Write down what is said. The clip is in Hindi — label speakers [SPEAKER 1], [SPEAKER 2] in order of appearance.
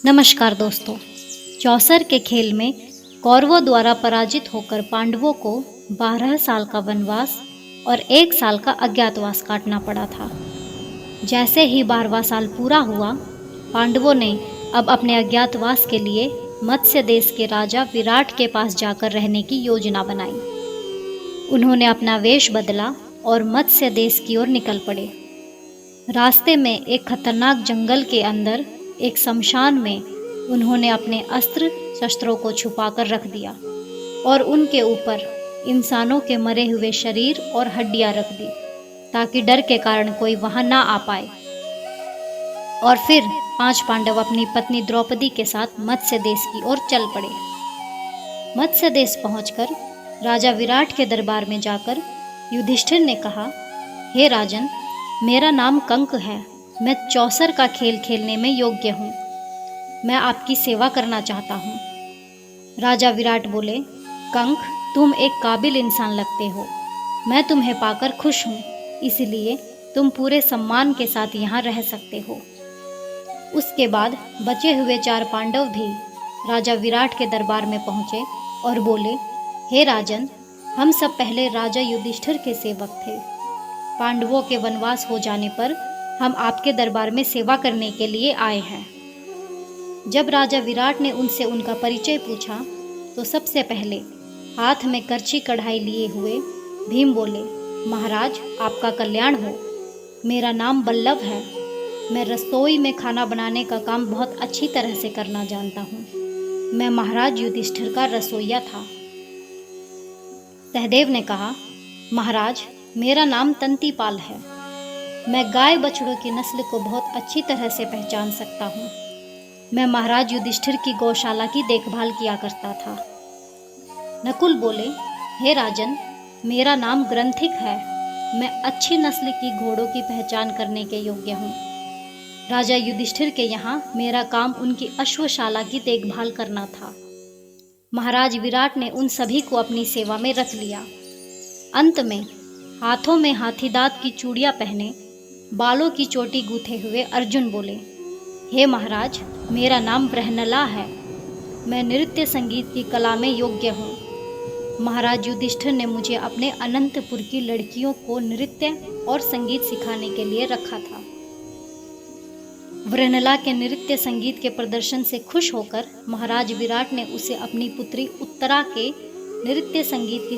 [SPEAKER 1] नमस्कार दोस्तों। चौसर के खेल में कौरवों द्वारा पराजित होकर पांडवों को 12 साल का वनवास और 1 साल का अज्ञातवास काटना पड़ा था। जैसे ही 12वां साल पूरा हुआ, पांडवों ने अब अपने अज्ञातवास के लिए मत्स्य देश के राजा विराट के पास जाकर रहने की योजना बनाई। उन्होंने अपना वेश बदला और मत्स्य देश की ओर निकल पड़े। रास्ते में एक खतरनाक जंगल के अंदर एक शमशान में उन्होंने अपने अस्त्र शस्त्रों को छुपाकर रख दिया और उनके ऊपर इंसानों के मरे हुए शरीर और हड्डियां रख दी, ताकि डर के कारण कोई वहां ना आ पाए। और फिर 5 पांडव अपनी पत्नी द्रौपदी के साथ मत्स्य देश की ओर चल पड़े। मत्स्य देश पहुंचकर राजा विराट के दरबार में जाकर युधिष्ठिर ने कहा, हे राजन, मेरा नाम कंक है। मैं चौसर का खेल खेलने में योग्य हूँ। मैं आपकी सेवा करना चाहता हूँ। राजा विराट बोले, कंक, तुम एक काबिल इंसान लगते हो। मैं तुम्हें पाकर खुश हूँ, इसलिए तुम पूरे सम्मान के साथ यहाँ रह सकते हो। उसके बाद बचे हुए 4 पांडव भी राजा विराट के दरबार में पहुँचे और बोले, हे राजन, हम सब पहले राजा युधिष्ठिर के सेवक थे। पांडवों के वनवास हो जाने पर हम आपके दरबार में सेवा करने के लिए आए हैं। जब राजा विराट ने उनसे उनका परिचय पूछा तो सबसे पहले हाथ में करछी कढ़ाई लिए हुए भीम बोले, महाराज, आपका कल्याण हो। मेरा नाम बल्लभ है। मैं रसोई में खाना बनाने का काम बहुत अच्छी तरह से करना जानता हूँ। मैं महाराज युधिष्ठिर का रसोइया था। सहदेव ने कहा, महाराज, मेरा नाम तंतीपाल है। मैं गाय बछड़ों की नस्ल को बहुत अच्छी तरह से पहचान सकता हूँ। मैं महाराज युधिष्ठिर की गौशाला की देखभाल किया करता था। नकुल बोले, हे राजन, मेरा नाम ग्रंथिक है। मैं अच्छी नस्ल की घोड़ों की पहचान करने के योग्य हूँ। राजा युधिष्ठिर के यहाँ मेरा काम उनकी अश्वशाला की देखभाल करना था। महाराज विराट ने उन सभी को अपनी सेवा में रख लिया। अंत में हाथों में हाथीदांत की चूड़ियां पहने, बालों की चोटी गूंथे हुए अर्जुन बोले, हे महाराज, मेरा नाम ब्रहनला है। मैं नृत्य संगीत की कला में योग्य हूँ। महाराज युधिष्ठिर ने मुझे अपने अनंतपुर की लड़कियों को नृत्य और संगीत सिखाने के लिए रखा था। ब्रहनला के नृत्य संगीत के प्रदर्शन से खुश होकर महाराज विराट ने उसे अपनी पुत्री उत्तरा के नृत्य संगीत की